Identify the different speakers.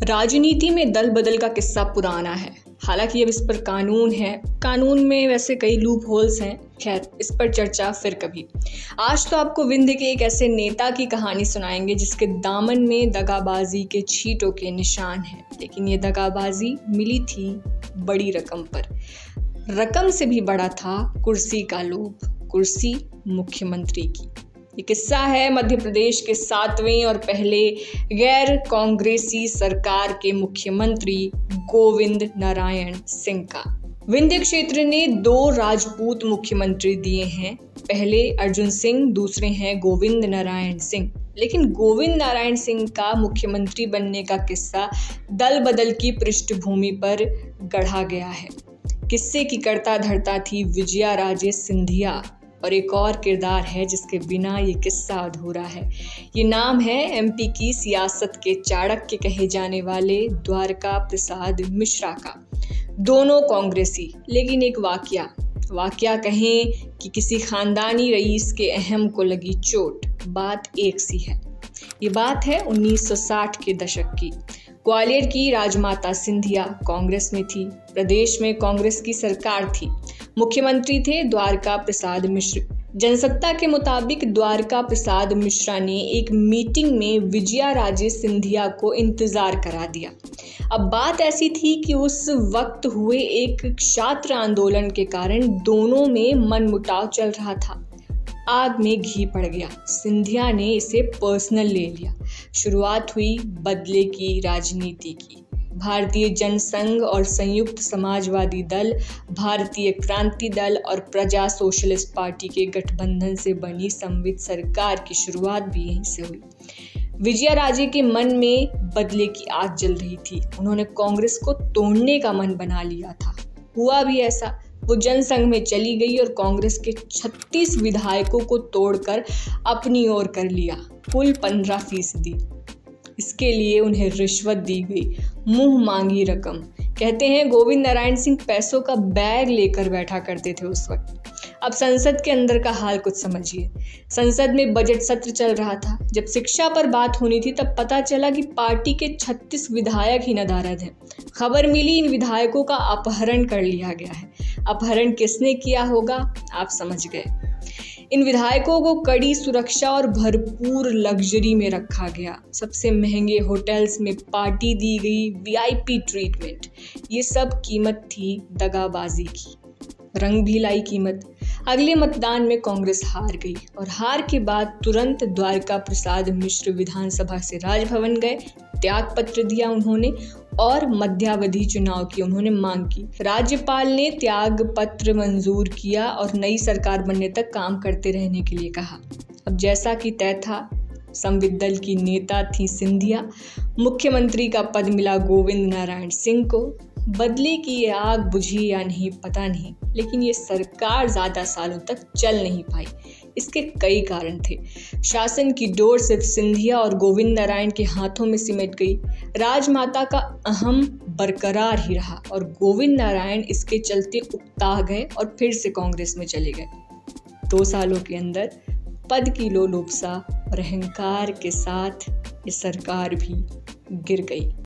Speaker 1: राजनीति में दल बदल का किस्सा पुराना है। हालांकि अब इस पर कानून है। कानून में वैसे कई लूप होल्स हैं। खैर, इस पर चर्चा फिर कभी। आज तो आपको विंध्य के एक ऐसे नेता की कहानी सुनाएंगे जिसके दामन में दगाबाजी के छींटों के निशान हैं। लेकिन ये दगाबाजी मिली थी बड़ी रकम पर। रकम से भी बड़ा था कुर्सी का लोभ, कुर्सी मुख्यमंत्री की। ये किस्सा है मध्य प्रदेश के 7वें और पहले गैर कांग्रेसी सरकार के मुख्यमंत्री गोविंद नारायण सिंह का। विंध्य क्षेत्र ने 2 राजपूत मुख्यमंत्री दिए हैं। पहले अर्जुन सिंह, दूसरे हैं गोविंद नारायण सिंह। लेकिन गोविंद नारायण सिंह का मुख्यमंत्री बनने का किस्सा दल बदल की पृष्ठभूमि पर गढ़ा गया है। किस्से की कर्ता धर्ता थी विजया राजे सिंधिया, और एक और किरदार है जिसके बिना ये किस्सा अधूरा है। ये नाम है एमपी की सियासत के चाणक्य कहे जाने वाले द्वारका प्रसाद मिश्रा का। दोनों कांग्रेसी, लेकिन एक वाकया कहें कि किसी खानदानी रईस के अहम को लगी चोट, बात एक सी है। ये बात है 1960 के दशक की। ग्वालियर की राजमाता सिंधिया कांग्रेस में थी। प्रदेश में कांग्रेस की सरकार थी। मुख्यमंत्री थे द्वारका प्रसाद मिश्र। जनसत्ता के मुताबिक द्वारका प्रसाद मिश्रा ने एक मीटिंग में विजया राजे सिंधिया को इंतजार करा दिया। अब बात ऐसी थी कि उस वक्त हुए एक छात्र आंदोलन के कारण दोनों में मनमुटाव चल रहा था। आग में घी पड़ गया। सिंधिया ने इसे पर्सनल ले लिया। शुरुआत हुई बदले की राजनीति की। भारतीय जनसंघ और संयुक्त समाजवादी दल, भारतीय क्रांति दल और प्रजा सोशलिस्ट पार्टी के गठबंधन से बनी संवित सरकार की शुरुआत भी यहीं से हुई। विजया राजे के मन में बदले की आग जल रही थी। उन्होंने कांग्रेस को तोड़ने का मन बना लिया था। हुआ भी ऐसा। वो जनसंघ में चली गई और कांग्रेस के 36 विधायकों को तोड़कर अपनी ओर कर लिया, कुल 15%। इसके लिए उन्हें रिश्वत दी गई, मुंह मांगी रकम। कहते हैं गोविंद नारायण सिंह पैसों का बैग लेकर बैठा करते थे उस वक्त। अब संसद के अंदर का हाल कुछ समझिए। संसद में बजट सत्र चल रहा था। जब शिक्षा पर बात होनी थी तब पता चला कि पार्टी के 36 विधायक ही नदारद हैं। खबर मिली इन विधायकों का अपहरण कर लिया गया है। अपहरण किसने किया होगा आप समझ गए। इन विधायकों को कड़ी सुरक्षा और भरपूर लग्जरी में रखा गया। सबसे महंगे होटल्स में पार्टी दी गई, वीआईपी ट्रीटमेंट। ये सब कीमत थी दगाबाजी की। रंग भी लाई कीमत। अगले मतदान में कांग्रेस हार गई और हार के बाद तुरंत द्वारका प्रसाद मिश्र विधानसभा से राजभवन गए। त्याग पत्र दिया उन्होंने और मध्यावधि चुनाव की उन्होंने मांग की। राज्यपाल ने त्याग पत्र मंजूर किया और नई सरकार बनने तक काम करते रहने के लिए कहा। अब जैसा कि तय था, संवित दल की नेता थी सिंधिया। मुख्यमंत्री का पद मिला गोविंद नारायण सिंह को। बदले की ये आग बुझी या नहीं पता नहीं, लेकिन ये सरकार ज्यादा सालों तक चल नहीं पाई। इसके कई कारण थे। शासन की डोर सिर्फ सिंधिया और गोविंद नारायण के हाथों में सिमट गई। राजमाता का अहम बरकरार ही रहा और गोविंद नारायण इसके चलते उकता गए और फिर से कांग्रेस में चले गए। 2 सालों के अंदर पद की लोलुपसा और अहंकार के साथ ये सरकार भी गिर गई।